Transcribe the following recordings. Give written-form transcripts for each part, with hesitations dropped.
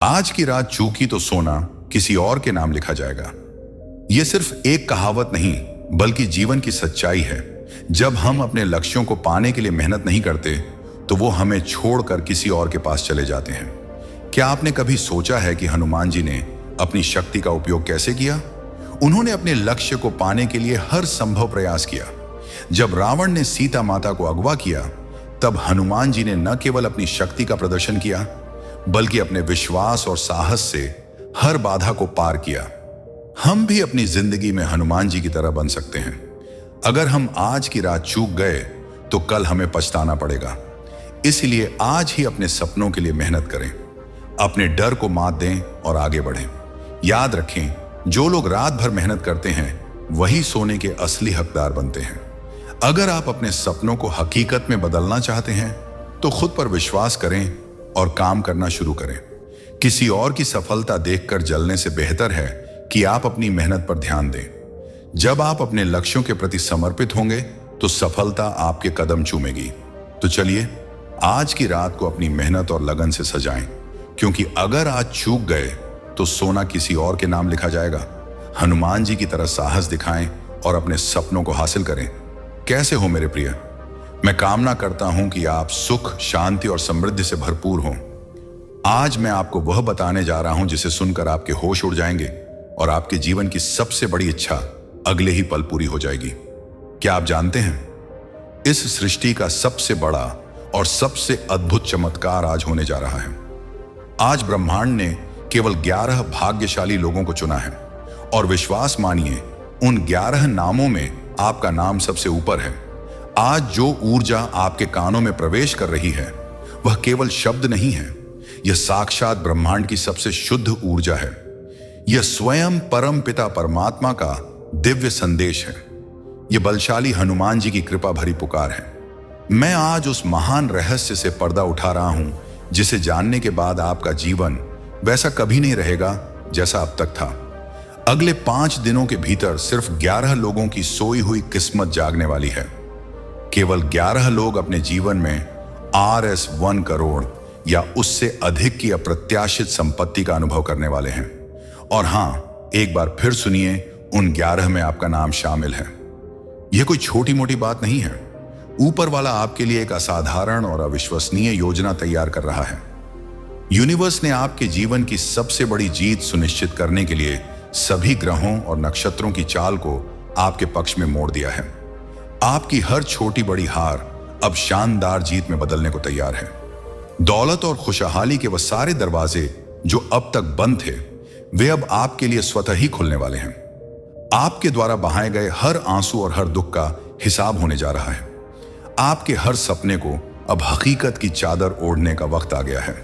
आज की रात चूकी तो सोना किसी और के नाम लिखा जाएगा। यह सिर्फ एक कहावत नहीं बल्कि जीवन की सच्चाई है। जब हम अपने लक्ष्यों को पाने के लिए मेहनत नहीं करते तो वो हमें छोड़कर किसी और के पास चले जाते हैं। क्या आपने कभी सोचा है कि हनुमान जी ने अपनी शक्ति का उपयोग कैसे किया? उन्होंने अपने लक्ष्य को पाने के लिए हर संभव प्रयास किया। जब रावण ने सीता माता को अगवा किया तब हनुमान जी ने न केवल अपनी शक्ति का प्रदर्शन किया बल्कि अपने विश्वास और साहस से हर बाधा को पार किया। हम भी अपनी जिंदगी में हनुमान जी की तरह बन सकते हैं। अगर हम आज की रात चूक गए तो कल हमें पछताना पड़ेगा। इसलिए आज ही अपने सपनों के लिए मेहनत करें, अपने डर को मात दें और आगे बढ़ें। याद रखें, जो लोग रात भर मेहनत करते हैं वही सोने के असली हकदार बनते हैं। अगर आप अपने सपनों को हकीकत में बदलना चाहते हैं तो खुद पर विश्वास करें और काम करना शुरू करें। किसी और की सफलता देखकर जलने से बेहतर है कि आप अपनी मेहनत पर ध्यान दें। जब आप अपने लक्ष्यों के प्रति समर्पित होंगे तो सफलता आपके कदम चूमेगी। तो चलिए आज की रात को अपनी मेहनत और लगन से सजाएं, क्योंकि अगर आज चूक गए तो सोना किसी और के नाम लिखा जाएगा। हनुमान जी की तरह साहस दिखाएं और अपने सपनों को हासिल करें। कैसे हो मेरे प्रिय? मैं कामना करता हूं कि आप सुख, शांति और समृद्धि से भरपूर हों। आज मैं आपको वह बताने जा रहा हूं जिसे सुनकर आपके होश उड़ जाएंगे और आपके जीवन की सबसे बड़ी इच्छा अगले ही पल पूरी हो जाएगी। क्या आप जानते हैं, इस सृष्टि का सबसे बड़ा और सबसे अद्भुत चमत्कार आज होने जा रहा है। आज ब्रह्मांड ने केवल 11 भाग्यशाली लोगों को चुना है और विश्वास मानिए, उन 11 नामों में आपका नाम सबसे ऊपर है। आज जो ऊर्जा आपके कानों में प्रवेश कर रही है वह केवल शब्द नहीं है, यह साक्षात ब्रह्मांड की सबसे शुद्ध ऊर्जा है। यह स्वयं परम पिता परमात्मा का दिव्य संदेश है। यह बलशाली हनुमान जी की कृपा भरी पुकार है। मैं आज उस महान रहस्य से पर्दा उठा रहा हूं जिसे जानने के बाद आपका जीवन वैसा कभी नहीं रहेगा जैसा अब तक था। अगले 5 दिनों के भीतर सिर्फ 11 लोगों की सोई हुई किस्मत जागने वाली है। केवल 11 लोग अपने जीवन में RS 1 करोड़ या उससे अधिक की अप्रत्याशित संपत्ति का अनुभव करने वाले हैं। और हां, एक बार फिर सुनिए, उन 11 में आपका नाम शामिल है। यह कोई छोटी मोटी बात नहीं है। ऊपर वाला आपके लिए एक असाधारण और अविश्वसनीय योजना तैयार कर रहा है। यूनिवर्स ने आपके जीवन की सबसे बड़ी जीत सुनिश्चित करने के लिए सभी ग्रहों और नक्षत्रों की चाल को आपके पक्ष में मोड़ दिया है। आपकी हर छोटी बड़ी हार अब शानदार जीत में बदलने को तैयार है। दौलत और खुशहाली के वह सारे दरवाजे जो अब तक बंद थे, वे अब आपके लिए स्वतः ही खुलने वाले हैं। आपके द्वारा बहाए गए हर आंसू और हर दुख का हिसाब होने जा रहा है। आपके हर सपने को अब हकीकत की चादर ओढ़ने का वक्त आ गया है।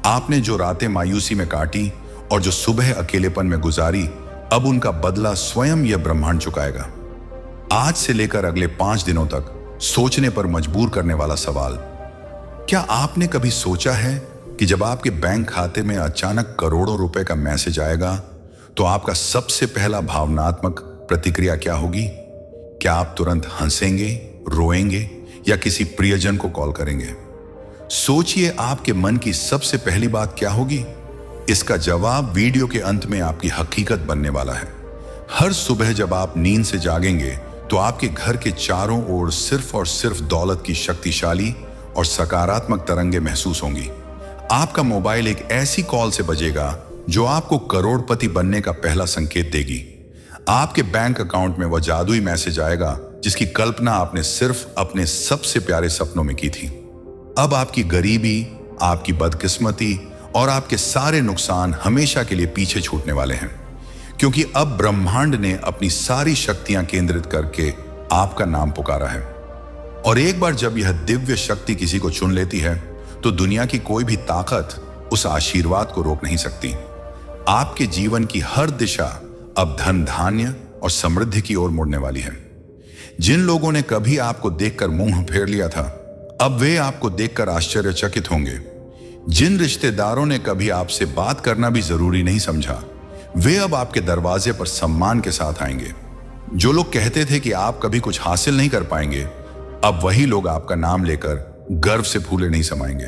आपने जो रातें मायूसी में काटी और जो सुबह अकेलेपन में गुजारी, अब उनका बदला स्वयं यह ब्रह्मांड चुकाएगा। आज से लेकर अगले 5 दिनों तक सोचने पर मजबूर करने वाला सवाल, क्या आपने कभी सोचा है कि जब आपके बैंक खाते में अचानक करोड़ों रुपए का मैसेज आएगा तो आपका सबसे पहला भावनात्मक प्रतिक्रिया क्या होगी? क्या आप तुरंत हंसेंगे, रोएंगे या किसी प्रियजन को कॉल करेंगे? सोचिए, आपके मन की सबसे पहली बात क्या होगी? इसका जवाब वीडियो के अंत में आपकी हकीकत बनने वाला है। हर सुबह जब आप नींद से जागेंगे तो आपके घर के चारों ओर सिर्फ और सिर्फ दौलत की शक्तिशाली और सकारात्मक तरंगे महसूस होंगी। आपका मोबाइल एक ऐसी कॉल से बजेगा जो आपको करोड़पति बनने का पहला संकेत देगी। आपके बैंक अकाउंट में वह जादुई मैसेज आएगा जिसकी कल्पना आपने सिर्फ अपने सबसे प्यारे सपनों में की थी। अब आपकी गरीबी, आपकी बदकिस्मती और आपके सारे नुकसान हमेशा के लिए पीछे छूटने वाले हैं, क्योंकि अब ब्रह्मांड ने अपनी सारी शक्तियां केंद्रित करके आपका नाम पुकारा है। और एक बार जब यह दिव्य शक्ति किसी को चुन लेती है तो दुनिया की कोई भी ताकत उस आशीर्वाद को रोक नहीं सकती। आपके जीवन की हर दिशा अब धन, धान्य और समृद्धि की ओर मुड़ने वाली है। जिन लोगों ने कभी आपको देखकर मुंह फेर लिया था, अब वे आपको देखकर आश्चर्यचकित होंगे। जिन रिश्तेदारों ने कभी आपसे बात करना भी जरूरी नहीं समझा, वे अब आपके दरवाजे पर सम्मान के साथ आएंगे। जो लोग कहते थे कि आप कभी कुछ हासिल नहीं कर पाएंगे, अब वही लोग आपका नाम लेकर गर्व से फूले नहीं समाएंगे।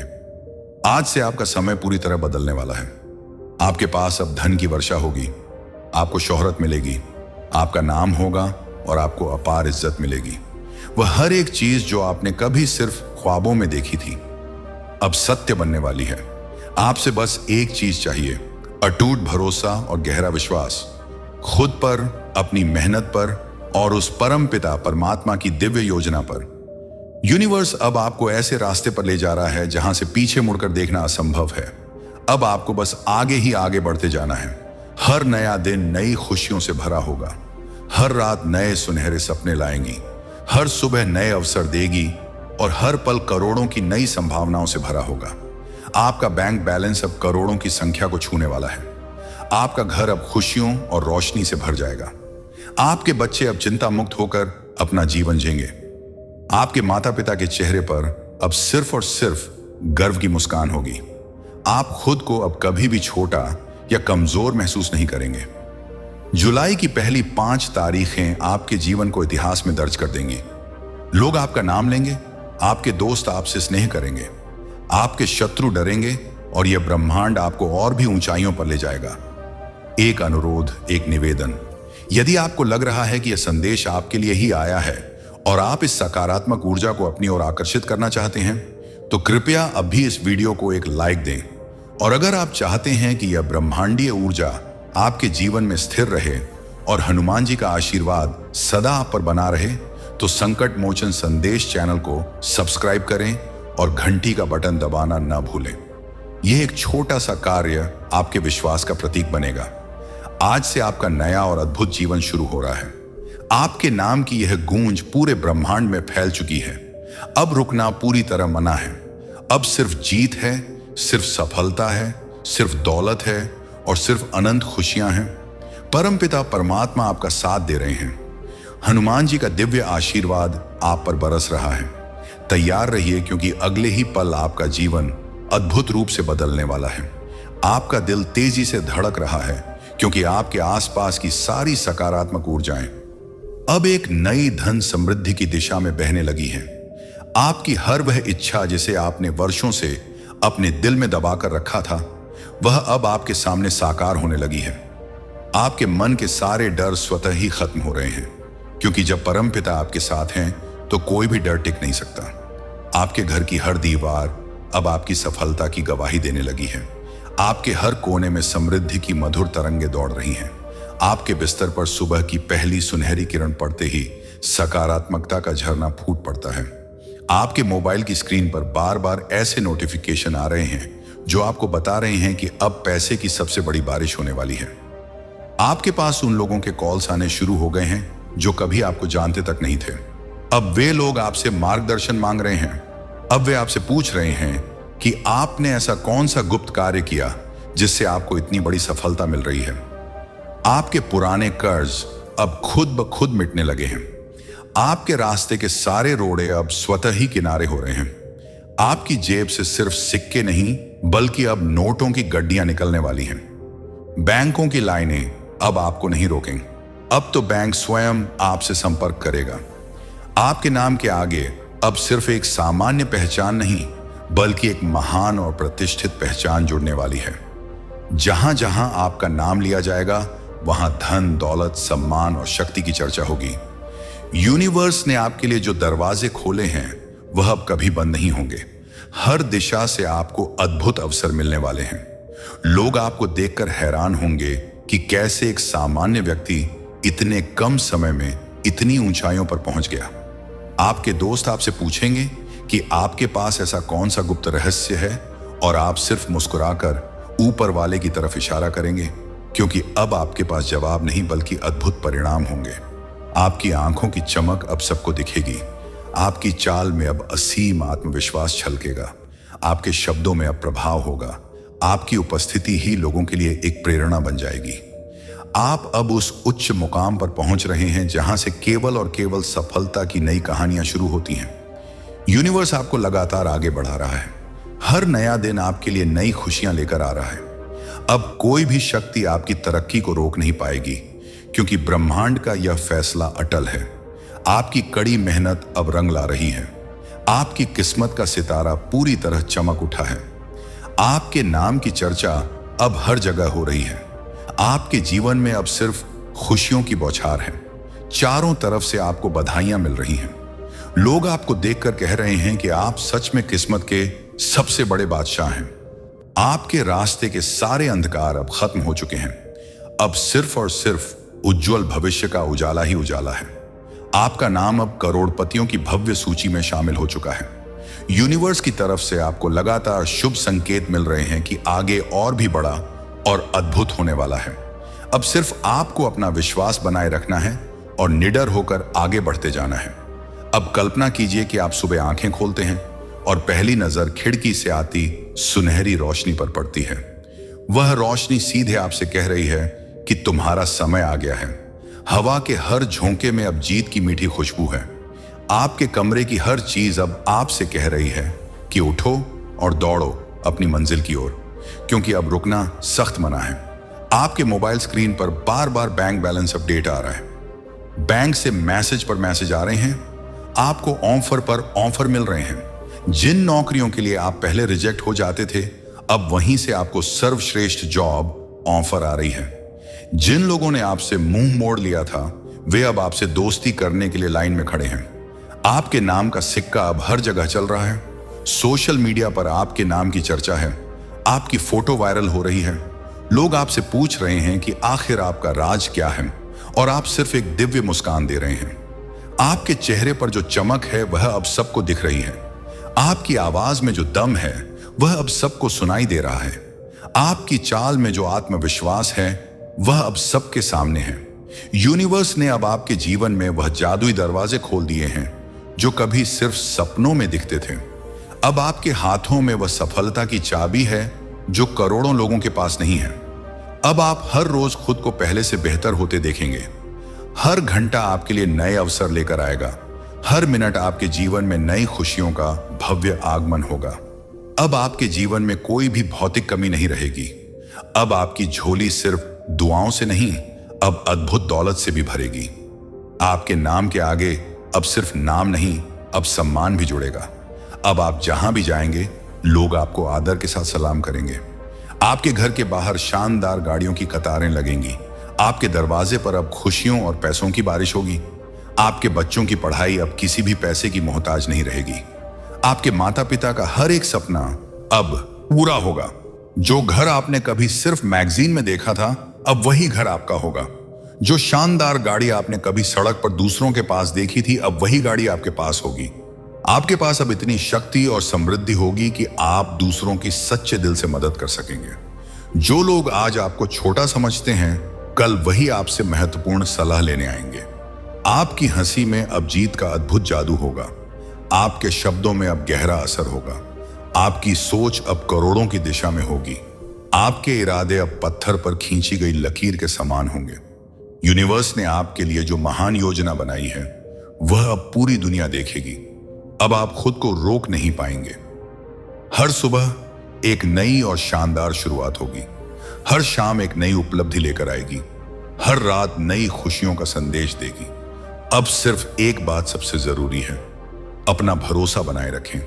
आज से आपका समय पूरी तरह बदलने वाला है। आपके पास अब धन की वर्षा होगी, आपको शोहरत मिलेगी, आपका नाम होगा और आपको अपार इज्जत मिलेगी। वह हर एक चीज जो आपने कभी सिर्फ ख्वाबों में देखी थी अब सत्य बनने वाली है। आपसे बस एक चीज चाहिए, अटूट भरोसा और गहरा विश्वास, खुद पर, अपनी मेहनत पर और उस परम पिता परमात्मा की दिव्य योजना पर। यूनिवर्स अब आपको ऐसे रास्ते पर ले जा रहा है जहां से पीछे मुड़कर देखना असंभव है। अब आपको बस आगे ही आगे बढ़ते जाना है। हर नया दिन नई खुशियों से भरा होगा, हर रात नए सुनहरे सपने लाएंगी, हर सुबह नए अवसर देगी और हर पल करोड़ों की नई संभावनाओं से भरा होगा। आपका बैंक बैलेंस अब करोड़ों की संख्या को छूने वाला है। आपका घर अब खुशियों और रोशनी से भर जाएगा। आपके बच्चे अब चिंता मुक्त होकर अपना जीवन जिएंगे। आपके माता पिता के चेहरे पर अब सिर्फ और सिर्फ गर्व की मुस्कान होगी। आप खुद को अब कभी भी छोटा या कमजोर महसूस नहीं करेंगे। जुलाई की पहली 5 तारीखें आपके जीवन को इतिहास में दर्ज कर देंगी। लोग आपका नाम लेंगे, आपके दोस्त आपसे स्नेह करेंगे, आपके शत्रु डरेंगे और यह ब्रह्मांड आपको और भी ऊंचाइयों पर ले जाएगा। एक अनुरोध, एक निवेदन, यदि आपको लग रहा है कि यह संदेश आपके लिए ही आया है और आप इस सकारात्मक ऊर्जा को अपनी ओर आकर्षित करना चाहते हैं, तो कृपया अभी इस वीडियो को एक लाइक दें। और अगर आप चाहते हैं कि यह ब्रह्मांडीय ऊर्जा आपके जीवन में स्थिर रहे और हनुमान जी का आशीर्वाद सदा आप पर बना रहे, तो संकट मोचन संदेश चैनल को सब्सक्राइब करें और घंटी का बटन दबाना न भूलें। यह एक छोटा सा कार्य आपके विश्वास का प्रतीक बनेगा। आज से आपका नया और अद्भुत जीवन शुरू हो रहा है। आपके नाम की यह गूंज पूरे ब्रह्मांड में फैल चुकी है। अब रुकना पूरी तरह मना है। अब सिर्फ जीत है, सिर्फ सफलता है, सिर्फ दौलत है और सिर्फ अनंत खुशियां हैं। परमपिता परमात्मा आपका साथ दे रहे हैं। हनुमान जी का दिव्य आशीर्वाद आप पर बरस रहा है। तैयार रहिए, क्योंकि अगले ही पल आपका जीवन अद्भुत रूप से बदलने वाला है। आपका दिल तेजी से धड़क रहा है, क्योंकि आपके आसपास की सारी सकारात्मक ऊर्जाएं अब एक नई धन समृद्धि की दिशा में बहने लगी हैं। आपकी हर वह इच्छा जिसे आपने वर्षों से अपने दिल में दबाकर रखा था, वह अब आपके सामने साकार होने लगी है। आपके मन के सारे डर स्वतः ही खत्म हो रहे हैं, क्योंकि जब परमपिता आपके साथ हैं तो कोई भी डर टिक नहीं सकता। आपके घर की हर दीवार अब आपकी सफलता की गवाही देने लगी है। आपके हर कोने में समृद्धि की मधुर तरंगे दौड़ रही हैं। आपके बिस्तर पर सुबह की पहली सुनहरी किरण पड़ते ही सकारात्मकता का झरना फूट पड़ता है। आपके मोबाइल की स्क्रीन पर बार बार ऐसे नोटिफिकेशन आ रहे हैं जो आपको बता रहे हैं कि अब पैसे की सबसे बड़ी बारिश होने वाली है। आपके पास उन लोगों के कॉल्स आने शुरू हो गए हैं जो कभी आपको जानते तक नहीं थे। अब वे लोग आपसे मार्गदर्शन मांग रहे हैं। अब वे आपसे पूछ रहे हैं कि आपने ऐसा कौन सा गुप्त कार्य किया जिससे आपको इतनी बड़ी सफलता मिल रही है। आपके पुराने कर्ज अब खुद ब खुद मिटने लगे हैं। आपके रास्ते के सारे रोड़े अब स्वतः ही किनारे हो रहे हैं। आपकी जेब से सिर्फ सिक्के नहीं, बल्कि अब नोटों की गड्डियां निकलने वाली हैं। बैंकों की लाइनें अब आपको नहीं रोकेंगी। अब तो बैंक स्वयं आपसे संपर्क करेगा। आपके नाम के आगे अब सिर्फ एक सामान्य पहचान नहीं, बल्कि एक महान और प्रतिष्ठित पहचान जुड़ने वाली है। जहां जहां आपका नाम लिया जाएगा, वहां धन, दौलत, सम्मान और शक्ति की चर्चा होगी। यूनिवर्स ने आपके लिए जो दरवाजे खोले हैं, वह अब कभी बंद नहीं होंगे। हर दिशा से आपको अद्भुत अवसर मिलने वाले हैं। लोग आपको देखकर हैरान होंगे कि कैसे एक सामान्य व्यक्ति इतने कम समय में इतनी ऊंचाइयों पर पहुंच गया। आपके दोस्त आपसे पूछेंगे कि आपके पास ऐसा कौन सा गुप्त रहस्य है, और आप सिर्फ मुस्कुराकर ऊपर वाले की तरफ इशारा करेंगे, क्योंकि अब आपके पास जवाब नहीं, बल्कि अद्भुत परिणाम होंगे। आपकी आंखों की चमक अब सबको दिखेगी। आपकी चाल में अब असीम आत्मविश्वास छलकेगा। आपके शब्दों में अब प्रभाव होगा। आपकी उपस्थिति ही लोगों के लिए एक प्रेरणा बन जाएगी। आप अब उस उच्च मुकाम पर पहुंच रहे हैं जहां से केवल और केवल सफलता की नई कहानियां शुरू होती हैं। यूनिवर्स आपको लगातार आगे बढ़ा रहा है। हर नया दिन आपके लिए नई खुशियां लेकर आ रहा है। अब कोई भी शक्ति आपकी तरक्की को रोक नहीं पाएगी, क्योंकि ब्रह्मांड का यह फैसला अटल है। आपकी कड़ी मेहनत अब रंग ला रही है। आपकी किस्मत का सितारा पूरी तरह चमक उठा है। आपके नाम की चर्चा अब हर जगह हो रही है। आपके जीवन में अब सिर्फ खुशियों की बौछार है। चारों तरफ से आपको बधाइयां मिल रही हैं। लोग आपको देखकर कह रहे हैं कि आप सच में किस्मत के सबसे बड़े बादशाह हैं। आपके रास्ते के सारे अंधकार अब खत्म हो चुके हैं। अब सिर्फ और सिर्फ उज्जवल भविष्य का उजाला ही उजाला है। आपका नाम अब करोड़पतियों की भव्य सूची में शामिल हो चुका है। यूनिवर्स की तरफ से आपको लगातार शुभ संकेत मिल रहे हैं कि आगे और भी बड़ा और अद्भुत होने वाला है। अब सिर्फ आपको अपना विश्वास बनाए रखना है और निडर होकर आगे बढ़ते जाना है। अब कल्पना कीजिए कि आप सुबह आंखें खोलते हैं और पहली नजर खिड़की से आती सुनहरी रोशनी पर पड़ती है। वह रोशनी सीधे आपसे कह रही है कि तुम्हारा समय आ गया है। हवा के हर झोंके में अब जीत की मीठी खुशबू है। आपके कमरे की हर चीज अब आपसे कह रही है कि उठो और दौड़ो अपनी मंजिल की ओर, क्योंकि अब रुकना सख्त मना है। आपके मोबाइल स्क्रीन पर बार बार बैंक बैलेंस अपडेट आ रहा है। बैंक से मैसेज पर मैसेज आ रहे हैं। आपको ऑफर पर ऑफर मिल रहे हैं। जिन नौकरियों के लिए आप पहले रिजेक्ट हो जाते थे, अब वहीं से आपको सर्वश्रेष्ठ जॉब ऑफर आ रही है। जिन लोगों ने आपसे मुंह मोड़ लिया था, वे अब आपसे दोस्ती करने के लिए लाइन में खड़े हैं। आपके नाम का सिक्का अब हर जगह चल रहा है। सोशल मीडिया पर आपके नाम की चर्चा है। आपकी फोटो वायरल हो रही है। लोग आपसे पूछ रहे हैं कि आखिर आपका राज क्या है, और आप सिर्फ एक दिव्य मुस्कान दे रहे हैं। आपके चेहरे पर जो चमक है वह अब सबको दिख रही है। आपकी आवाज में जो दम है वह अब सबको सुनाई दे रहा है। आपकी चाल में जो आत्मविश्वास है वह अब सबके सामने है। यूनिवर्स ने अब आपके जीवन में वह जादुई दरवाजे खोल दिए हैं जो कभी सिर्फ सपनों में दिखते थे। अब आपके हाथों में वह सफलता की चाबी है जो करोड़ों लोगों के पास नहीं है। अब आप हर रोज खुद को पहले से बेहतर होते देखेंगे। हर घंटा आपके लिए नए अवसर लेकर आएगा। हर मिनट आपके जीवन में नई खुशियों का भव्य आगमन होगा। अब आपके जीवन में कोई भी भौतिक कमी नहीं रहेगी। अब आपकी झोली सिर्फ दुआओं से नहीं, अब अद्भुत दौलत से भी भरेगी। आपके नाम के आगे अब सिर्फ नाम नहीं, अब सम्मान भी जुड़ेगा। अब आप जहां भी जाएंगे, लोग आपको आदर के साथ सलाम करेंगे। आपके घर के बाहर शानदार गाड़ियों की कतारें लगेंगी। आपके दरवाजे पर अब खुशियों और पैसों की बारिश होगी। आपके बच्चों की पढ़ाई अब किसी भी पैसे की मोहताज नहीं रहेगी। आपके माता पिता का हर एक सपना अब पूरा होगा। जो घर आपने कभी सिर्फ मैगजीन में देखा था, अब वही घर आपका होगा। जो शानदार गाड़ी आपने कभी सड़क पर दूसरों के पास देखी थी, अब वही गाड़ी आपके पास होगी। आपके पास अब इतनी शक्ति और समृद्धि होगी कि आप दूसरों की सच्चे दिल से मदद कर सकेंगे। जो लोग आज आपको छोटा समझते हैं, कल वही आपसे महत्वपूर्ण सलाह लेने आएंगे। आपकी हंसी में अब जीत का अद्भुत जादू होगा। आपके शब्दों में अब गहरा असर होगा। आपकी सोच अब करोड़ों की दिशा में होगी। आपके इरादे अब पत्थर पर खींची गई लकीर के समान होंगे। यूनिवर्स ने आपके लिए जो महान योजना बनाई है, वह अब पूरी दुनिया देखेगी। अब आप खुद को रोक नहीं पाएंगे। हर सुबह एक नई और शानदार शुरुआत होगी। हर शाम एक नई उपलब्धि लेकर आएगी। हर रात नई खुशियों का संदेश देगी। अब सिर्फ एक बात सबसे जरूरी है, अपना भरोसा बनाए रखें।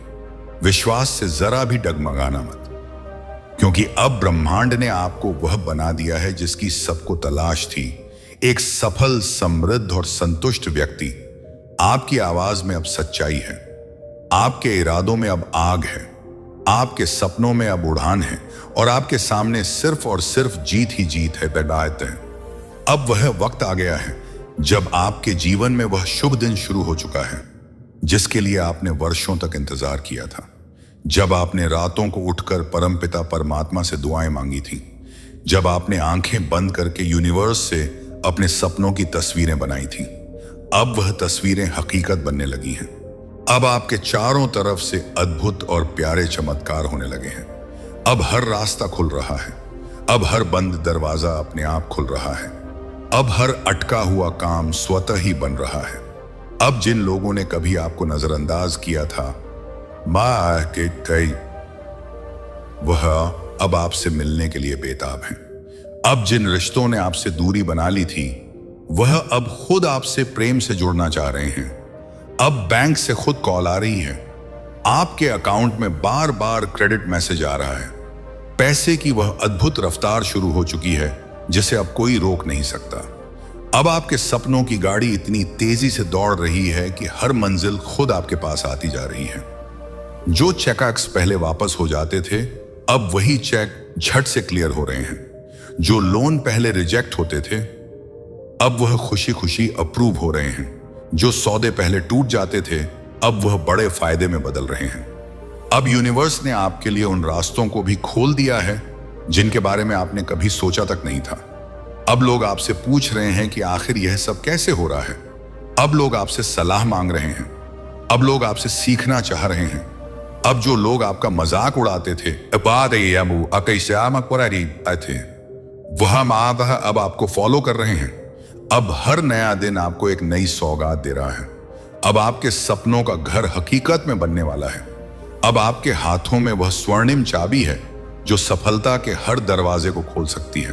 विश्वास से जरा भी डगमगाना मत, क्योंकि अब ब्रह्मांड ने आपको वह बना दिया है जिसकी सबको तलाश थी। एक सफल, समृद्ध और संतुष्ट व्यक्ति। आपकी आवाज में अब सच्चाई है। आपके इरादों में अब आग है। आपके सपनों में अब उड़ान है, और आपके सामने सिर्फ और सिर्फ जीत ही जीत है, बेदायत है। अब वह वक्त आ गया है जब आपके जीवन में वह शुभ दिन शुरू हो चुका है जिसके लिए आपने वर्षों तक इंतजार किया था। जब आपने रातों को उठकर परमपिता परमात्मा से दुआएं मांगी थी। जब आपने आंखें बंद करके यूनिवर्स से अपने सपनों की तस्वीरें बनाई थी। अब वह तस्वीरें हकीकत बनने लगी हैं। अब आपके चारों तरफ से अद्भुत और प्यारे चमत्कार होने लगे हैं। अब हर रास्ता खुल रहा है। अब हर बंद दरवाजा अपने आप खुल रहा है। अब हर अटका हुआ काम स्वतः ही बन रहा है। अब जिन लोगों ने कभी आपको नजरअंदाज किया था, वह अब आपसे मिलने के लिए बेताब हैं। अब जिन रिश्तों ने आपसे दूरी बना ली थी, वह अब खुद आपसे प्रेम से जुड़ना चाह रहे हैं। अब बैंक से खुद कॉल आ रही है। आपके अकाउंट में बार बार क्रेडिट मैसेज आ रहा है। पैसे की वह अद्भुत रफ्तार शुरू हो चुकी है जिसे अब कोई रोक नहीं सकता। अब आपके सपनों की गाड़ी इतनी तेजी से दौड़ रही है कि हर मंजिल खुद आपके पास आती जा रही है। जो चेकअप्स पहले वापस हो जाते थे, अब वही चेक झट से क्लियर हो रहे हैं। जो लोन पहले रिजेक्ट होते थे, अब वह खुशी खुशी अप्रूव हो रहे हैं। जो सौदे पहले टूट जाते थे, अब वह बड़े फायदे में बदल रहे हैं। अब यूनिवर्स ने आपके लिए उन रास्तों को भी खोल दिया है जिनके बारे में आपने कभी सोचा तक नहीं था। अब लोग आपसे पूछ रहे हैं कि आखिर यह सब कैसे हो रहा है। अब लोग आपसे सलाह मांग रहे हैं। अब लोग आपसे सीखना चाह रहे हैं। अब जो लोग आपका मजाक उड़ाते थे, वह अब आपको फॉलो कर रहे हैं। अब हर नया दिन आपको एक नई सौगात दे रहा है। अब आपके सपनों का घर हकीकत में बनने वाला है। अब आपके हाथों में वह स्वर्णिम चाबी है जो सफलता के हर दरवाजे को खोल सकती है।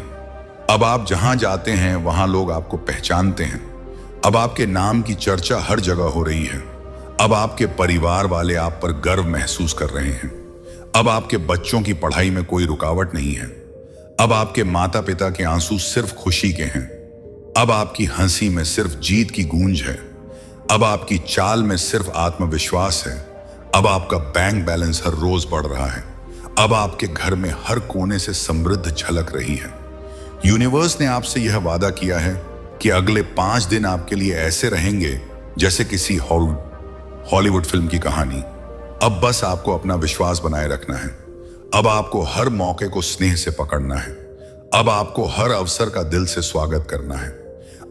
अब आप जहां जाते हैं वहां लोग आपको पहचानते हैं। अब आपके नाम की चर्चा हर जगह हो रही है। अब आपके परिवार वाले आप पर गर्व महसूस कर रहे हैं। अब आपके बच्चों की पढ़ाई में कोई रुकावट नहीं है। अब आपके माता पिता के आंसू सिर्फ खुशी के हैं। अब आपकी हंसी में सिर्फ जीत की गूंज है। अब आपकी चाल में सिर्फ आत्मविश्वास है। अब आपका बैंक बैलेंस हर रोज बढ़ रहा है। अब आपके घर में हर कोने से समृद्ध झलक रही है। यूनिवर्स ने आपसे यह वादा किया है कि अगले 5 दिन आपके लिए ऐसे रहेंगे जैसे किसी हॉलीवुड फिल्म की कहानी। अब बस आपको अपना विश्वास बनाए रखना है। अब आपको हर मौके को स्नेह से पकड़ना है। अब आपको हर अवसर का दिल से स्वागत करना है।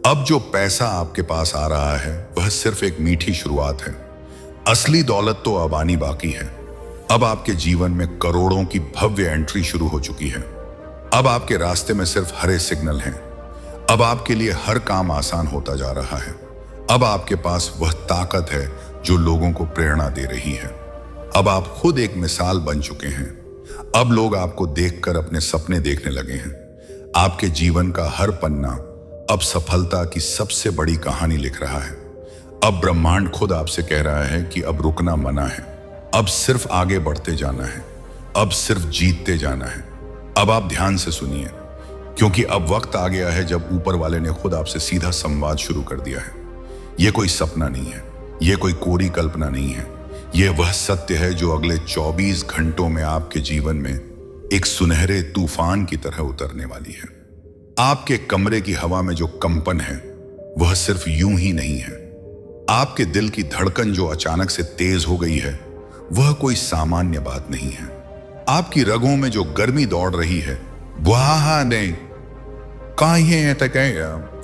अब जो पैसा आपके पास आ रहा है वह सिर्फ एक मीठी शुरुआत है। असली दौलत तो अब आनी बाकी है। अब आपके जीवन में करोड़ों की भव्य एंट्री शुरू हो चुकी है। अब आपके रास्ते में सिर्फ हरे सिग्नल हैं। अब आपके लिए हर काम आसान होता जा रहा है। अब आपके पास वह ताकत है जो लोगों को प्रेरणा दे रही है। अब आप खुद एक मिसाल बन चुके हैं। अब लोग आपको देखकर अपने सपने देखने लगे हैं। आपके जीवन का हर पन्ना अब सफलता की सबसे बड़ी कहानी लिख रहा है। अब ब्रह्मांड खुद आपसे कह रहा है कि अब रुकना मना है। अब सिर्फ आगे बढ़ते जाना है। अब सिर्फ जीतते जाना है। अब आप ध्यान से सुनिए, क्योंकि अब वक्त आ गया है जब ऊपर वाले ने खुद आपसे सीधा संवाद शुरू कर दिया है। यह कोई सपना नहीं है। यह कोई कोरी कल्पना नहीं है। यह वह सत्य है जो अगले 24 घंटों में आपके जीवन में एक सुनहरे तूफान की तरह उतरने वाली है। आपके कमरे की हवा में जो कंपन है वह सिर्फ यूं ही नहीं है। आपके दिल की धड़कन जो अचानक से तेज हो गई है वह कोई सामान्य बात नहीं है। आपकी रगों में जो गर्मी दौड़ रही है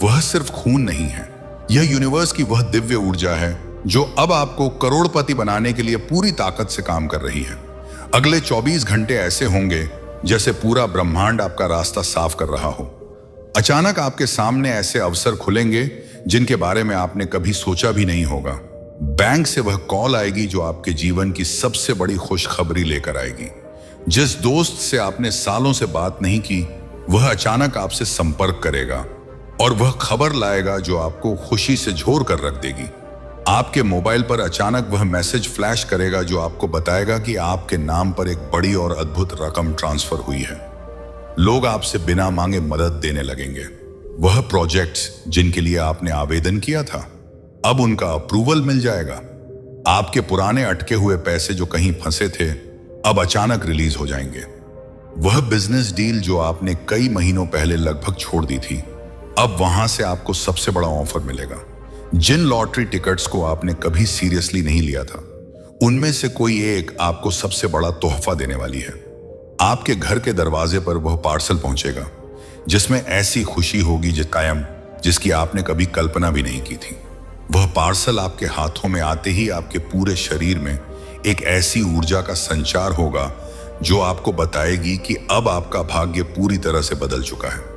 वह सिर्फ खून नहीं है। यह यूनिवर्स की वह दिव्य ऊर्जा है जो अब आपको करोड़पति बनाने के लिए पूरी ताकत से काम कर रही है। अगले 24 घंटे ऐसे होंगे जैसे पूरा ब्रह्मांड आपका रास्ता साफ कर रहा हो। अचानक आपके सामने ऐसे अवसर खुलेंगे जिनके बारे में आपने कभी सोचा भी नहीं होगा। बैंक से वह कॉल आएगी जो आपके जीवन की सबसे बड़ी खुशखबरी लेकर आएगी। जिस दोस्त से आपने सालों से बात नहीं की वह अचानक आपसे संपर्क करेगा और वह खबर लाएगा जो आपको खुशी से झोर कर रख देगी। आपके मोबाइल पर अचानक वह मैसेज फ्लैश करेगा जो आपको बताएगा कि आपके नाम पर एक बड़ी और अद्भुत रकम ट्रांसफर हुई है। लोग आपसे बिना मांगे मदद देने लगेंगे। वह प्रोजेक्ट्स जिनके लिए आपने आवेदन किया था अब उनका अप्रूवल मिल जाएगा। आपके पुराने अटके हुए पैसे जो कहीं फंसे थे अब अचानक रिलीज हो जाएंगे। वह बिजनेस डील जो आपने कई महीनों पहले लगभग छोड़ दी थी अब वहां से आपको सबसे बड़ा ऑफर मिलेगा। जिन लॉटरी टिकट्स को आपने कभी सीरियसली नहीं लिया था उनमें से कोई एक आपको सबसे बड़ा तोहफा देने वाली है। आपके घर के दरवाजे पर वह पार्सल पहुंचेगा जिसमें ऐसी खुशी होगी जिसकी आपने कभी कल्पना भी नहीं की थी। वह पार्सल आपके हाथों में आते ही आपके पूरे शरीर में एक ऐसी ऊर्जा का संचार होगा जो आपको बताएगी कि अब आपका भाग्य पूरी तरह से बदल चुका है।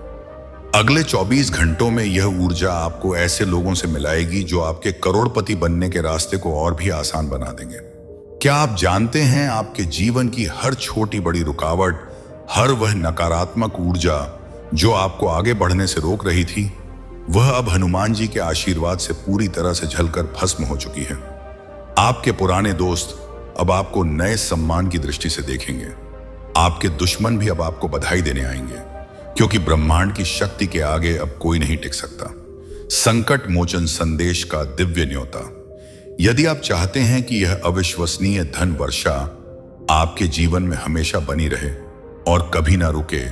अगले 24 घंटों में यह ऊर्जा आपको ऐसे लोगों से मिलाएगी जो आपके करोड़पति बनने के रास्ते को और भी आसान बना देंगे। क्या आप जानते हैं आपके जीवन की हर छोटी बड़ी रुकावट, हर वह नकारात्मक ऊर्जा जो आपको आगे बढ़ने से रोक रही थी वह अब हनुमान जी के आशीर्वाद से पूरी तरह से जलकर भस्म हो चुकी है। आपके पुराने दोस्त अब आपको नए सम्मान की दृष्टि से देखेंगे। आपके दुश्मन भी अब आपको बधाई देने आएंगे, क्योंकि ब्रह्मांड की शक्ति के आगे अब कोई नहीं टिक सकता। संकट मोचन संदेश का दिव्य न्योता। यदि आप चाहते हैं कि यह अविश्वसनीय धन वर्षा आपके जीवन में हमेशा बनी रहे और कभी ना रुके,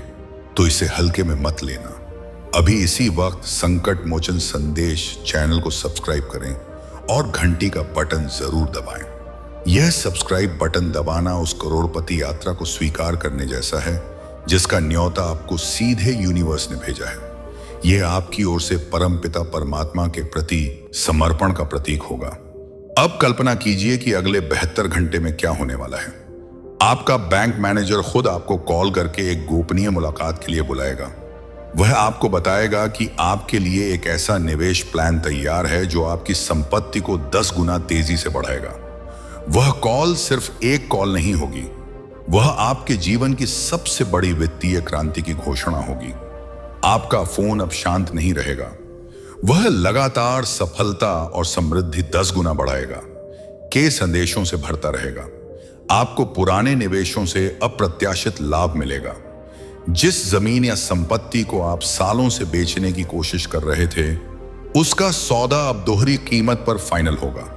तो इसे हल्के में मत लेना। अभी इसी वक्त संकट मोचन संदेश चैनल को सब्सक्राइब करें और घंटी का बटन जरूर दबाएं। यह सब्सक्राइब बटन दबाना उस करोड़पति यात्रा को स्वीकार करने जैसा है जिसका न्योता आपको सीधे यूनिवर्स ने भेजा है। यह आपकी ओर से परमपिता परमात्मा के प्रति समर्पण का प्रतीक होगा। अब कल्पना कीजिए कि अगले 72 घंटे में क्या होने वाला है। आपका बैंक मैनेजर खुद आपको कॉल करके एक गोपनीय मुलाकात के लिए बुलाएगा। वह आपको बताएगा कि आपके लिए एक ऐसा निवेश प्लान तैयार है जो आपकी संपत्ति को 10 गुना तेजी से बढ़ाएगा। वह कॉल सिर्फ एक कॉल नहीं होगी, वह आपके जीवन की सबसे बड़ी वित्तीय क्रांति की घोषणा होगी। आपका फोन अब शांत नहीं रहेगा, वह लगातार सफलता और समृद्धि 10 गुना बढ़ाएगा के संदेशों से भरता रहेगा। आपको पुराने निवेशों से अप्रत्याशित लाभ मिलेगा। जिस जमीन या संपत्ति को आप सालों से बेचने की कोशिश कर रहे थे, उसका सौदा अब दोहरी कीमत पर फाइनल होगा।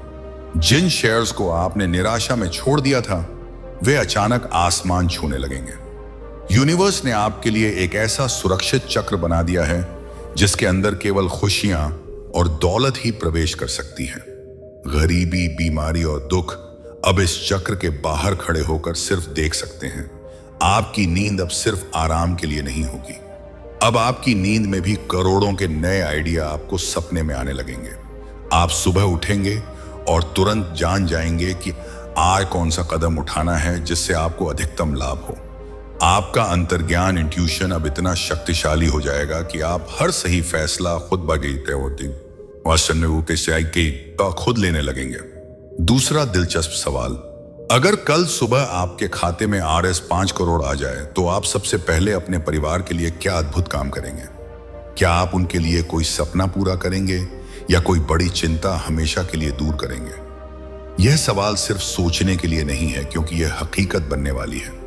जिन शेयर्स को आपने निराशा में छोड़ दिया था, वे अचानक आसमान छूने लगेंगे। यूनिवर्स ने आपके लिए एक ऐसा सुरक्षित चक्र बना दिया है जिसके अंदर केवल खुशियां और दौलत ही प्रवेश कर सकती है। गरीबी, बीमारी और दुख अब इस चक्र के बाहर खड़े होकर सिर्फ देख सकते हैं। आपकी नींद अब सिर्फ आराम के लिए नहीं होगी। अब आपकी नींद में भी करोड़ों के नए आइडिया आपको सपने में आने लगेंगे। आप सुबह उठेंगे और तुरंत जान जाएंगे कि आज कौन सा कदम उठाना है जिससे आपको अधिकतम लाभ हो। आपका अंतर्ज्ञान इंट्यूशन अब इतना शक्तिशाली हो जाएगा कि आप हर सही फैसला खुद बगीते होती खुद लेने लगेंगे। दूसरा दिलचस्प सवाल, अगर कल सुबह आपके खाते में RS 5 करोड़ आ जाए तो आप सबसे पहले अपने परिवार के लिए क्या अद्भुत काम करेंगे? क्या आप उनके लिए कोई सपना पूरा करेंगे या कोई बड़ी चिंता हमेशा के लिए दूर करेंगे? यह सवाल सिर्फ सोचने के लिए नहीं है, क्योंकि यह हकीकत बनने वाली है।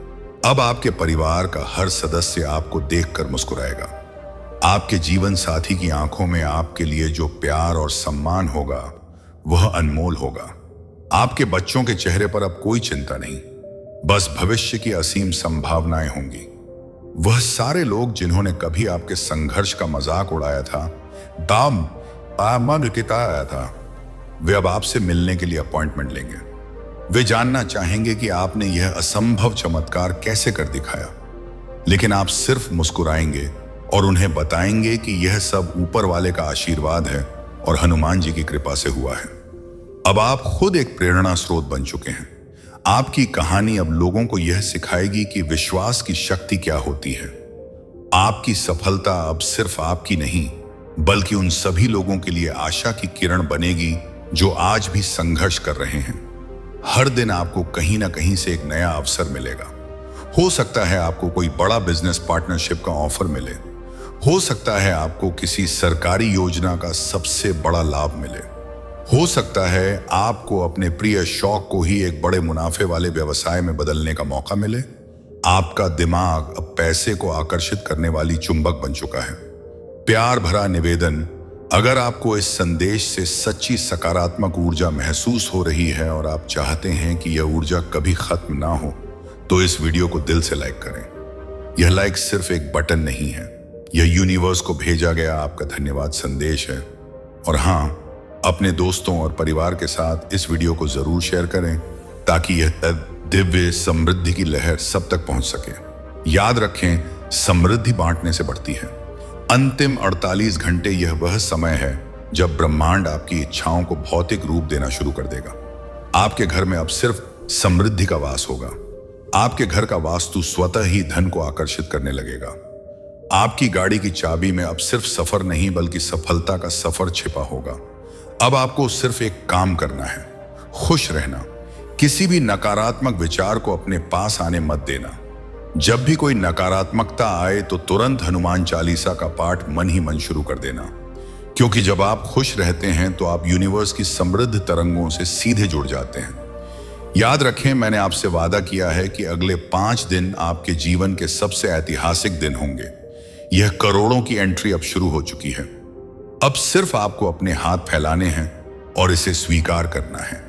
अब आपके परिवार का हर सदस्य आपको देखकर मुस्कुराएगा। आपके जीवन साथी की आंखों में आपके लिए जो प्यार और सम्मान होगा वह अनमोल होगा। आपके बच्चों के चेहरे पर अब कोई चिंता नहीं, बस भविष्य की असीम संभावनाएं होंगी। वह सारे लोग जिन्होंने कभी आपके संघर्ष का मजाक उड़ाया था, आया था, वे अब आपसे मिलने के लिए अपॉइंटमेंट लेंगे। वे जानना चाहेंगे कि आपने यह असंभव चमत्कार कैसे कर दिखाया, लेकिन आप सिर्फ मुस्कुराएंगे और उन्हें बताएंगे कि यह सब ऊपर वाले का आशीर्वाद है और हनुमान जी की कृपा से हुआ है। अब आप खुद एक प्रेरणा स्रोत बन चुके हैं। आपकी कहानी अब लोगों को यह सिखाएगी कि विश्वास की शक्ति क्या होती है। आपकी सफलता अब सिर्फ आपकी नहीं, बल्कि उन सभी लोगों के लिए आशा की किरण बनेगी जो आज भी संघर्ष कर रहे हैं। हर दिन आपको कहीं ना कहीं से एक नया अवसर मिलेगा। हो सकता है आपको कोई बड़ा बिजनेस पार्टनरशिप का ऑफर मिले, हो सकता है आपको किसी सरकारी योजना का सबसे बड़ा लाभ मिले, हो सकता है आपको अपने प्रिय शौक को ही एक बड़े मुनाफे वाले व्यवसाय में बदलने का मौका मिले। आपका दिमाग अब पैसे को आकर्षित करने वाली चुंबक बन चुका है। प्यार भरा निवेदन, अगर आपको इस संदेश से सच्ची सकारात्मक ऊर्जा महसूस हो रही है और आप चाहते हैं कि यह ऊर्जा कभी खत्म ना हो, तो इस वीडियो को दिल से लाइक करें। यह लाइक सिर्फ एक बटन नहीं है, यह यूनिवर्स को भेजा गया आपका धन्यवाद संदेश है। और हाँ, अपने दोस्तों और परिवार के साथ इस वीडियो को जरूर शेयर करें ताकि यह दिव्य समृद्धि की लहर सब तक पहुंच सके। याद रखें, समृद्धि बांटने से बढ़ती है। अंतिम 48 घंटे यह वह समय है जब ब्रह्मांड आपकी इच्छाओं को भौतिक रूप देना शुरू कर देगा। आपके घर में अब सिर्फ समृद्धि का वास होगा। आपके घर का वास्तु स्वतः ही धन को आकर्षित करने लगेगा। आपकी गाड़ी की चाबी में अब सिर्फ सफर नहीं बल्कि सफलता का सफर छिपा होगा। अब आपको सिर्फ एक काम करना है, खुश रहना। किसी भी नकारात्मक विचार को अपने पास आने मत देना। जब भी कोई नकारात्मकता आए तो तुरंत हनुमान चालीसा का पाठ मन ही मन शुरू कर देना, क्योंकि जब आप खुश रहते हैं तो आप यूनिवर्स की समृद्ध तरंगों से सीधे जुड़ जाते हैं। याद रखें, मैंने आपसे वादा किया है कि अगले 5 दिन आपके जीवन के सबसे ऐतिहासिक दिन होंगे। यह करोड़ों की एंट्री अब शुरू हो चुकी है। अब सिर्फ आपको अपने हाथ फैलाने हैं और इसे स्वीकार करना है।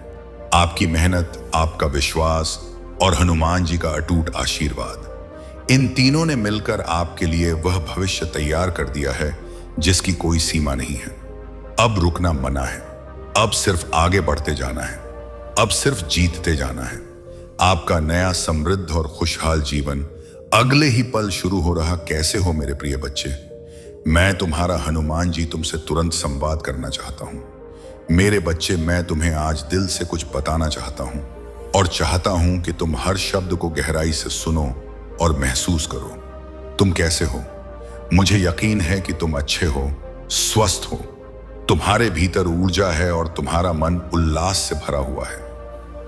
आपकी मेहनत, आपका विश्वास और हनुमान जी का अटूट आशीर्वाद, इन तीनों ने मिलकर आपके लिए वह भविष्य तैयार कर दिया है जिसकी कोई सीमा नहीं है। अब रुकना मना है। अब सिर्फ आगे बढ़ते जाना है। अब सिर्फ जीतते जाना है। आपका नया समृद्ध और खुशहाल जीवन अगले ही पल शुरू हो रहा। कैसे हो मेरे प्रिय बच्चे? मैं तुम्हारा हनुमान जी तुमसे तुरंत संवाद करना चाहता हूं। मेरे बच्चे, मैं तुम्हें आज दिल से कुछ बताना चाहता हूं और चाहता हूं कि तुम हर शब्द को गहराई से सुनो और महसूस करो। तुम कैसे हो? मुझे यकीन है कि तुम अच्छे हो, स्वस्थ हो। तुम्हारे भीतर ऊर्जा है और तुम्हारा मन उल्लास से भरा हुआ है।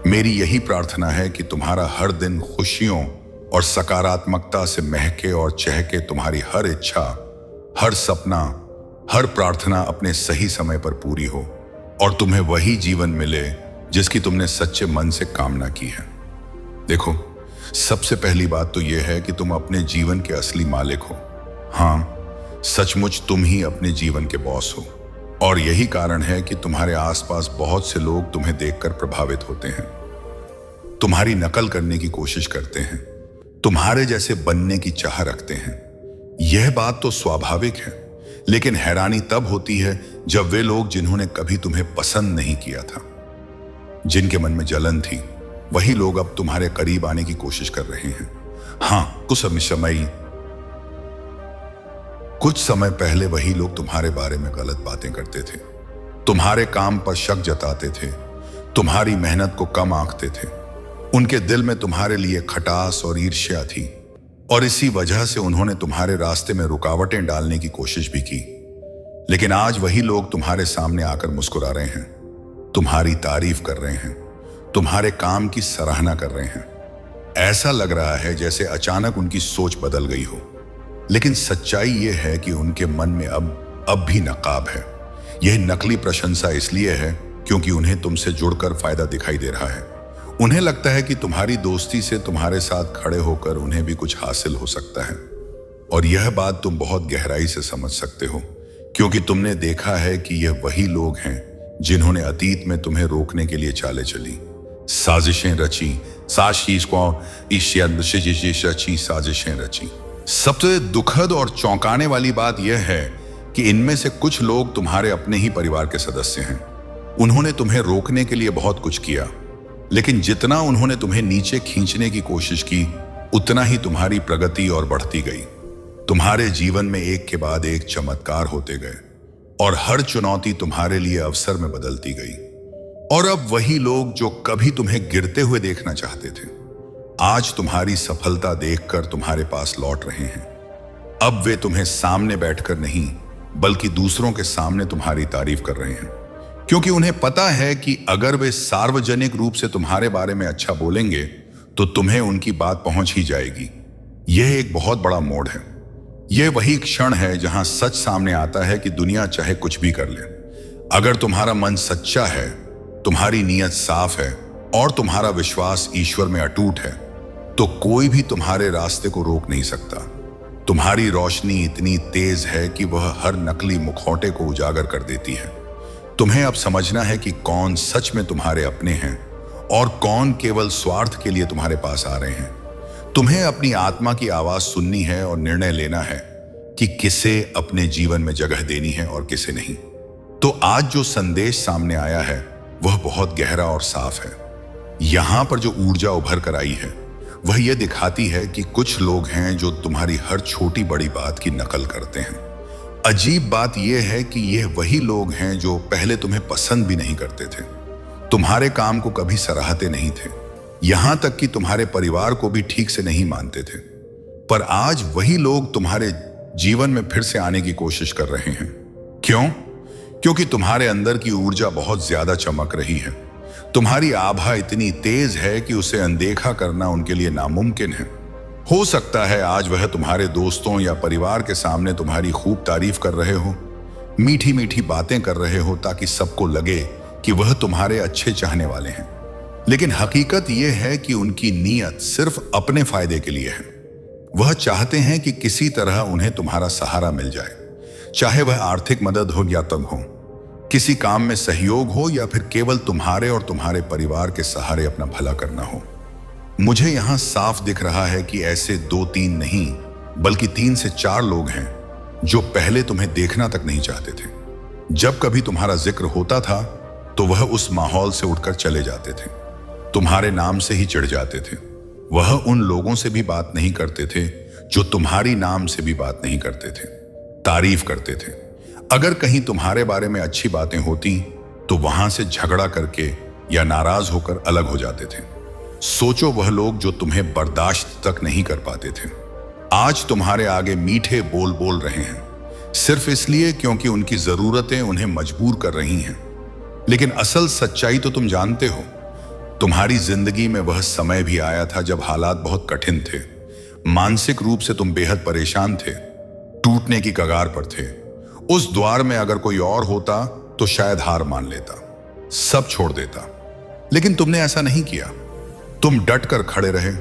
मेरी यही प्रार्थना है कि तुम्हारा हर दिन खुशियों और सकारात्मकता से महके और चहके। तुम्हारी हर इच्छा, हर सपना, हर प्रार्थना अपने सही समय पर पूरी हो और तुम्हें वही जीवन मिले जिसकी तुमने सच्चे मन से कामना की है। देखो, सबसे पहली बात तो यह है कि तुम अपने जीवन के असली मालिक हो। हाँ, सचमुच तुम ही अपने जीवन के बॉस हो और यही कारण है कि तुम्हारे आसपास बहुत से लोग तुम्हें देखकर प्रभावित होते हैं, तुम्हारी नकल करने की कोशिश करते हैं, तुम्हारे जैसे बनने की चाह रखते हैं। यह बात तो स्वाभाविक है, लेकिन हैरानी तब होती है जब वे लोग जिन्होंने कभी तुम्हें पसंद नहीं किया था, जिनके मन में जलन थी, वही लोग अब तुम्हारे करीब आने की कोशिश कर रहे हैं। हाँ, कुछ समय पहले वही लोग तुम्हारे बारे में गलत बातें करते थे, तुम्हारे काम पर शक जताते थे, तुम्हारी मेहनत को कम आंकते थे। उनके दिल में तुम्हारे लिए खटास और ईर्ष्या थी और इसी वजह से उन्होंने तुम्हारे रास्ते में रुकावटें डालने की कोशिश भी की। लेकिन आज वही लोग तुम्हारे सामने आकर मुस्कुरा रहे हैं, तुम्हारी तारीफ कर रहे हैं, तुम्हारे काम की सराहना कर रहे हैं। ऐसा लग रहा है जैसे अचानक उनकी सोच बदल गई हो, लेकिन सच्चाई यह है कि उनके मन में अब भी नकाब है। यह नकली प्रशंसा इसलिए है क्योंकि उन्हें तुमसे जुड़कर फायदा दिखाई दे रहा है। उन्हें लगता है कि तुम्हारी दोस्ती से तुम्हारे साथ खड़े होकर उन्हें भी कुछ हासिल हो सकता है। और यह बात तुम बहुत गहराई से समझ सकते हो, क्योंकि तुमने देखा है कि यह वही लोग हैं जिन्होंने अतीत में तुम्हें रोकने के लिए चालें चली, साजिशें रची, साजिशें रची। सबसे दुखद और चौंकाने वाली बात यह है कि इनमें से कुछ लोग तुम्हारे अपने ही परिवार के सदस्य हैं। उन्होंने तुम्हें रोकने के लिए बहुत कुछ किया, लेकिन जितना उन्होंने तुम्हें नीचे खींचने की कोशिश की, उतना ही तुम्हारी प्रगति और बढ़ती गई। तुम्हारे जीवन में एक के बाद एक चमत्कार होते गए और हर चुनौती तुम्हारे लिए अवसर में बदलती गई। और अब वही लोग जो कभी तुम्हें गिरते हुए देखना चाहते थे, आज तुम्हारी सफलता देखकर तुम्हारे पास लौट रहे हैं। अब वे तुम्हें सामने बैठकर नहीं, बल्कि दूसरों के सामने तुम्हारी तारीफ कर रहे हैं, क्योंकि उन्हें पता है कि अगर वे सार्वजनिक रूप से तुम्हारे बारे में अच्छा बोलेंगे तो तुम्हें उनकी बात पहुंच ही जाएगी। यह एक बहुत बड़ा मोड़ है। यह वही क्षण है जहां सच सामने आता है कि दुनिया चाहे कुछ भी कर ले, अगर तुम्हारा मन सच्चा है, तुम्हारी नीयत साफ है और तुम्हारा विश्वास ईश्वर में अटूट है, तो कोई भी तुम्हारे रास्ते को रोक नहीं सकता। तुम्हारी रोशनी इतनी तेज है कि वह हर नकली मुखौटे को उजागर कर देती है। तुम्हें अब समझना है कि कौन सच में तुम्हारे अपने हैं और कौन केवल स्वार्थ के लिए तुम्हारे पास आ रहे हैं। तुम्हें अपनी आत्मा की आवाज सुननी है और निर्णय लेना है कि किसे अपने जीवन में जगह देनी है और किसे नहीं। तो आज जो संदेश सामने आया है वह बहुत गहरा और साफ है। यहां पर जो ऊर्जा उभर कर आई है वह यह दिखाती है कि कुछ लोग हैं जो तुम्हारी हर छोटी बड़ी बात की नकल करते हैं। अजीब बात यह है कि यह वही लोग हैं जो पहले तुम्हें पसंद भी नहीं करते थे, तुम्हारे काम को कभी सराहते नहीं थे, यहां तक कि तुम्हारे परिवार को भी ठीक से नहीं मानते थे। पर आज वही लोग तुम्हारे जीवन में फिर से आने की कोशिश कर रहे हैं। क्यों? क्योंकि तुम्हारे अंदर की ऊर्जा बहुत ज्यादा चमक रही है। तुम्हारी आभा इतनी तेज है कि उसे अनदेखा करना उनके लिए नामुमकिन है। हो सकता है आज वह तुम्हारे दोस्तों या परिवार के सामने तुम्हारी खूब तारीफ कर रहे हो, मीठी मीठी बातें कर रहे हो, ताकि सबको लगे कि वह तुम्हारे अच्छे चाहने वाले हैं। लेकिन हकीकत यह है कि उनकी नीयत सिर्फ अपने फायदे के लिए है। वह चाहते हैं कि किसी तरह उन्हें तुम्हारा सहारा मिल जाए, चाहे वह आर्थिक मदद हो या तंग हो, किसी काम में सहयोग हो या फिर केवल तुम्हारे और तुम्हारे परिवार के सहारे अपना भला करना हो। मुझे यहां साफ दिख रहा है कि ऐसे 2-3 नहीं बल्कि 3 से 4 लोग हैं जो पहले तुम्हें देखना तक नहीं चाहते थे। जब कभी तुम्हारा जिक्र होता था तो वह उस माहौल से उठकर चले जाते थे, तुम्हारे नाम से ही चिढ़ जाते थे। वह उन लोगों से भी बात नहीं करते थे जो तुम्हारी नाम से भी बात नहीं करते थे, तारीफ करते थे। अगर कहीं तुम्हारे बारे में अच्छी बातें होती तो वहां से झगड़ा करके या नाराज होकर अलग हो जाते थे। सोचो, वह लोग जो तुम्हें बर्दाश्त तक नहीं कर पाते थे आज तुम्हारे आगे मीठे बोल बोल रहे हैं, सिर्फ इसलिए क्योंकि उनकी जरूरतें उन्हें मजबूर कर रही हैं। लेकिन असल सच्चाई तो तुम जानते हो। तुम्हारी जिंदगी में वह समय भी आया था जब हालात बहुत कठिन थे, मानसिक रूप से तुम बेहद परेशान थे, टूटने की कगार पर थे। उस द्वार में अगर कोई और होता तो शायद हार मान लेता, सब छोड़ देता। लेकिन तुमने ऐसा नहीं किया। तुम डट कर खड़े रहे,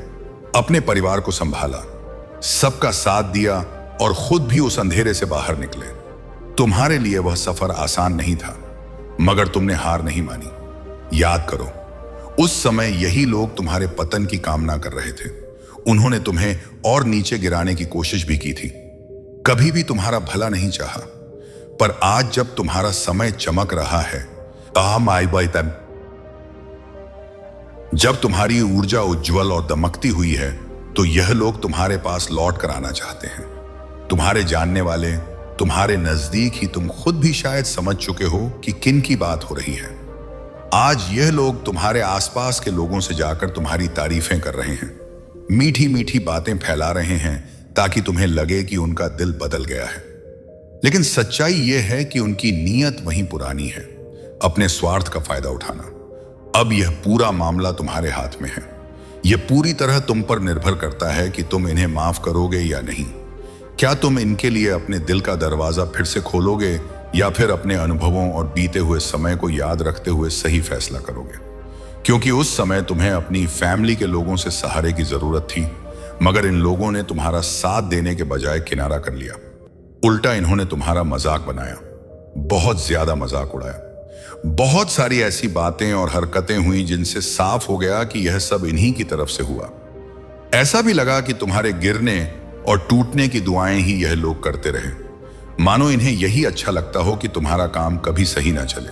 अपने परिवार को संभाला, सबका साथ दिया और खुद भी उस अंधेरे से बाहर निकले। तुम्हारे लिए वह सफर आसान नहीं था, मगर तुमने हार नहीं मानी। याद करो, उस समय यही लोग तुम्हारे पतन की कामना कर रहे थे। उन्होंने तुम्हें और नीचे गिराने की कोशिश भी की थी, कभी भी तुम्हारा भला नहीं चाहा। पर आज जब तुम्हारा समय चमक रहा है, जब तुम्हारी ऊर्जा उज्जवल और दमकती हुई है, तो यह लोग तुम्हारे पास लौट कर आना चाहते हैं। तुम्हारे जानने वाले, तुम्हारे नजदीक ही तुम खुद भी शायद समझ चुके हो कि किन की बात हो रही है। आज यह लोग तुम्हारे आसपास के लोगों से जाकर तुम्हारी तारीफें कर रहे हैं, मीठी मीठी बातें फैला रहे हैं ताकि तुम्हें लगे कि उनका दिल बदल गया है। लेकिन सच्चाई यह है कि उनकी नीयत वहीं पुरानी है, अपने स्वार्थ का फायदा उठाना। अब यह पूरा मामला तुम्हारे हाथ में है। यह पूरी तरह तुम पर निर्भर करता है कि तुम इन्हें माफ करोगे या नहीं। क्या तुम इनके लिए अपने दिल का दरवाजा फिर से खोलोगे या फिर अपने अनुभवों और बीते हुए समय को याद रखते हुए सही फैसला करोगे? क्योंकि उस समय तुम्हें अपनी फैमिली के लोगों से सहारे की जरूरत थी, मगर इन लोगों ने तुम्हारा साथ देने के बजाय किनारा कर लिया। उल्टा इन्होंने तुम्हारा मजाक बनाया, बहुत ज्यादा मजाक उड़ाया। बहुत सारी ऐसी बातें और हरकतें हुई जिनसे साफ हो गया कि यह सब इन्हीं की तरफ से हुआ। ऐसा भी लगा कि तुम्हारे गिरने और टूटने की दुआएं ही यह लोग करते रहे, मानो इन्हें यही अच्छा लगता हो कि तुम्हारा काम कभी सही ना चले,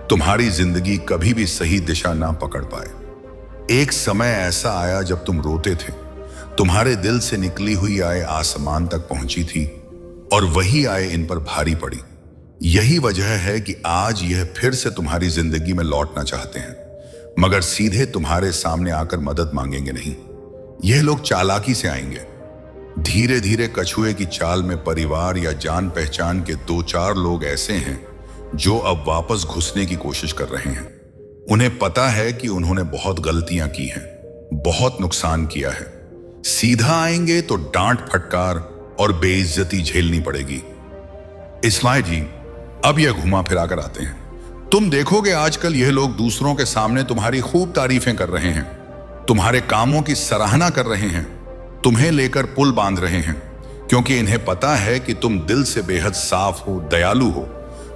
तुम्हारी जिंदगी कभी भी सही दिशा ना पकड़ पाए। एक समय ऐसा आया जब तुम रोते थे, तुम्हारे दिल से निकली हुई आय आसमान तक पहुंची थी और वही आय इन पर भारी पड़ी। यही वजह है कि आज यह फिर से तुम्हारी जिंदगी में लौटना चाहते हैं, मगर सीधे तुम्हारे सामने आकर मदद मांगेंगे नहीं। यह लोग चालाकी से आएंगे, धीरे धीरे कछुए की चाल में। परिवार या जान पहचान के 2-4 लोग ऐसे हैं जो अब वापस घुसने की कोशिश कर रहे हैं। उन्हें पता है कि उन्होंने बहुत गलतियां की हैं, बहुत नुकसान किया है। सीधा आएंगे तो डांट फटकार और बेइज्जती झेलनी पड़ेगी। इस्माइल जी, अब यह घुमा फिरा कर आते हैं। तुम देखोगे आजकल यह लोग दूसरों के सामने तुम्हारी खूब तारीफें कर रहे हैं, तुम्हारे कामों की सराहना कर रहे हैं, तुम्हें लेकर पुल बांध रहे हैं, क्योंकि इन्हें पता है कि तुम दिल से बेहद साफ हो, दयालु हो।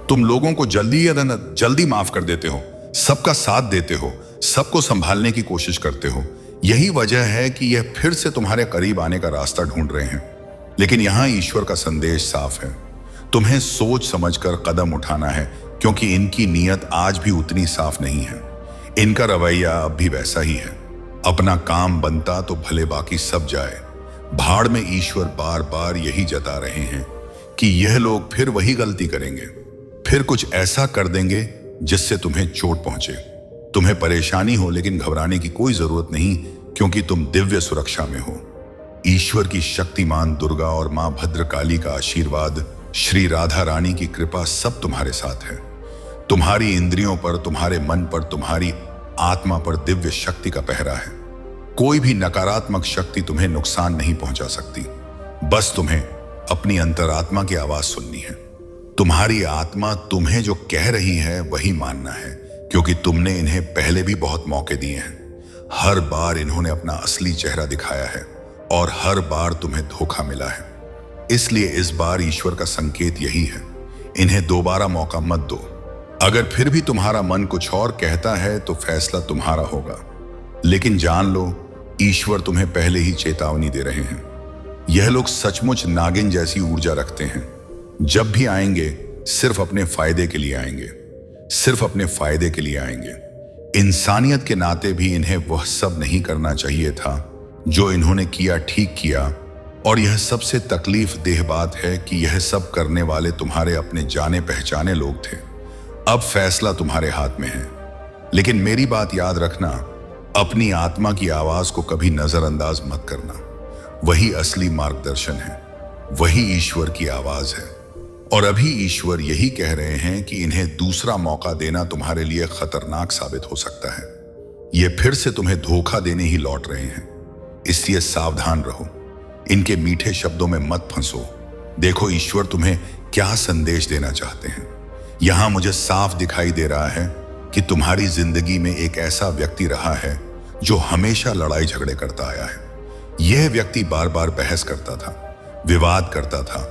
तुम लोगों को जल्दी माफ कर देते हो, सबका साथ देते हो, सबको संभालने की कोशिश करते हो। यही वजह है कि यह फिर से तुम्हारे करीब आने का रास्ता ढूंढ रहे हैं। लेकिन यहां ईश्वर का संदेश साफ है, तुम्हें सोच समझकर कदम उठाना है, क्योंकि इनकी नीयत आज भी उतनी साफ नहीं है। इनका रवैया अब भी वैसा ही है, अपना काम बनता तो भले बाकी सब जाए। भाड़ में ईश्वर बार बार यही जता रहे हैं कि यह लोग फिर वही गलती करेंगे, फिर कुछ ऐसा कर देंगे जिससे तुम्हें चोट पहुंचे। तुम्हें परेशानी हो, लेकिन घबराने की कोई जरूरत नहीं, क्योंकि तुम दिव्य सुरक्षा में हो। ईश्वर की शक्तिमान दुर्गा और मां भद्रकाली का आशीर्वाद, श्री राधा रानी की कृपा सब तुम्हारे साथ है। तुम्हारी इंद्रियों पर, तुम्हारे मन पर, तुम्हारी आत्मा पर दिव्य शक्ति का पहरा है। कोई भी नकारात्मक शक्ति तुम्हें नुकसान नहीं पहुंचा सकती। बस तुम्हें अपनी अंतरात्मा की आवाज सुननी है। तुम्हारी आत्मा तुम्हें जो कह रही है वही मानना है, क्योंकि तुमने इन्हें पहले भी बहुत मौके दिए हैं। हर बार इन्होंने अपना असली चेहरा दिखाया है और हर बार तुम्हें धोखा मिला है। इसलिए इस बार ईश्वर का संकेत यही है, इन्हें दोबारा मौका मत दो। अगर फिर भी तुम्हारा मन कुछ और कहता है तो फैसला तुम्हारा होगा, लेकिन जान लो ईश्वर तुम्हें पहले ही चेतावनी दे रहे हैं। यह लोग सचमुच नागिन जैसी ऊर्जा रखते हैं। जब भी आएंगे सिर्फ अपने फायदे के लिए आएंगे, सिर्फ अपने फायदे के लिए आएंगे। इंसानियत के नाते भी इन्हें वह सब नहीं करना चाहिए था जो इन्होंने किया, ठीक किया। और यह सबसे तकलीफ देह बात है कि यह सब करने वाले तुम्हारे अपने जाने पहचाने लोग थे। अब फैसला तुम्हारे हाथ में है, लेकिन मेरी बात याद रखना, अपनी आत्मा की आवाज को कभी नजरअंदाज मत करना। वही असली मार्गदर्शन है, वही ईश्वर की आवाज है। और अभी ईश्वर यही कह रहे हैं कि इन्हें दूसरा मौका देना तुम्हारे लिए खतरनाक साबित हो सकता है। ये फिर से तुम्हें धोखा देने ही लौट रहे हैं, इसलिए सावधान रहो। इनके मीठे शब्दों में मत फंसो। देखो ईश्वर तुम्हें क्या संदेश देना चाहते हैं। यहां मुझे साफ दिखाई दे रहा है कि तुम्हारी जिंदगी में एक ऐसा व्यक्ति रहा है जो हमेशा लड़ाई झगड़े करता आया है। यह व्यक्ति बार बार बहस करता था, विवाद करता था,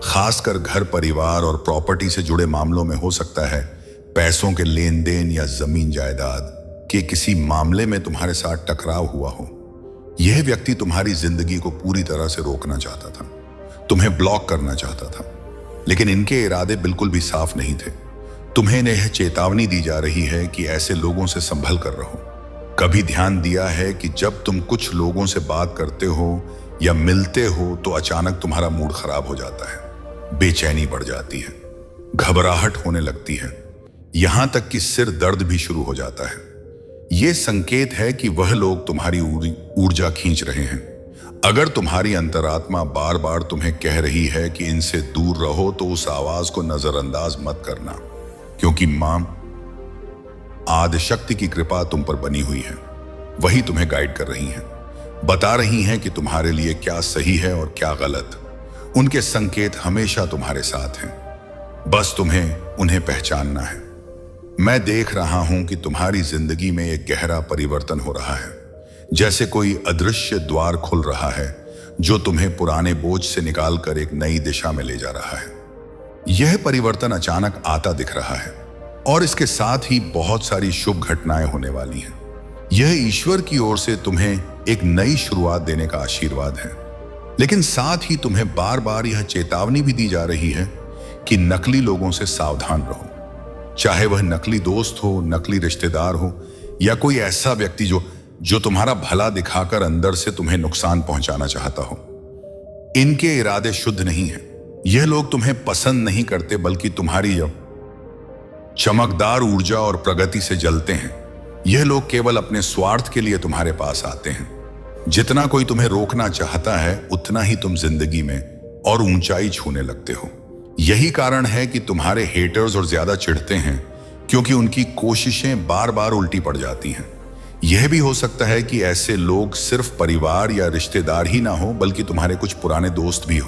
खासकर घर परिवार और प्रॉपर्टी से जुड़े मामलों में। हो सकता है पैसों के लेन देन या जमीन जायदाद के किसी मामले में तुम्हारे साथ टकराव हुआ हो। यह व्यक्ति तुम्हारी जिंदगी को पूरी तरह से रोकना चाहता था, तुम्हें ब्लॉक करना चाहता था, लेकिन इनके इरादे बिल्कुल भी साफ नहीं थे। तुम्हें यह चेतावनी दी जा रही है कि ऐसे लोगों से संभल कर रहो। कभी ध्यान दिया है कि जब तुम कुछ लोगों से बात करते हो या मिलते हो तो अचानक तुम्हारा मूड खराब हो जाता है, बेचैनी बढ़ जाती है, घबराहट होने लगती है, यहां तक कि सिर दर्द भी शुरू हो जाता है। यह संकेत है कि वह लोग तुम्हारी ऊर्जा खींच रहे हैं। अगर तुम्हारी अंतरात्मा बार बार तुम्हें कह रही है कि इनसे दूर रहो, तो उस आवाज को नजरअंदाज मत करना, क्योंकि मां आदिशक्ति की कृपा तुम पर बनी हुई है। वही तुम्हें गाइड कर रही हैं, बता रही हैं कि तुम्हारे लिए क्या सही है और क्या गलत। उनके संकेत हमेशा तुम्हारे साथ हैं, बस तुम्हें उन्हें पहचानना है। मैं देख रहा हूं कि तुम्हारी जिंदगी में एक गहरा परिवर्तन हो रहा है, जैसे कोई अदृश्य द्वार खुल रहा है जो तुम्हें पुराने बोझ से निकालकर एक नई दिशा में ले जा रहा है। यह परिवर्तन अचानक आता दिख रहा है और इसके साथ ही बहुत सारी शुभ घटनाएं होने वाली हैं। यह ईश्वर की ओर से तुम्हें एक नई शुरुआत देने का आशीर्वाद है, लेकिन साथ ही तुम्हें बार बार यह चेतावनी भी दी जा रही है कि नकली लोगों से सावधान रहो। चाहे वह नकली दोस्त हो, नकली रिश्तेदार हो, या कोई ऐसा व्यक्ति जो तुम्हारा भला दिखाकर अंदर से तुम्हें नुकसान पहुंचाना चाहता हो। इनके इरादे शुद्ध नहीं हैं। यह लोग तुम्हें पसंद नहीं करते, बल्कि तुम्हारी चमकदार ऊर्जा और प्रगति से जलते हैं। यह लोग केवल अपने स्वार्थ के लिए तुम्हारे पास आते हैं। जितना कोई तुम्हें रोकना चाहता है, उतना ही तुम जिंदगी में और ऊंचाई छूने लगते हो। यही कारण है कि तुम्हारे हेटर्स और ज्यादा चिढ़ते हैं, क्योंकि उनकी कोशिशें बार बार उल्टी पड़ जाती हैं। यह भी हो सकता है कि ऐसे लोग सिर्फ परिवार या रिश्तेदार ही ना हो, बल्कि तुम्हारे कुछ पुराने दोस्त भी हो।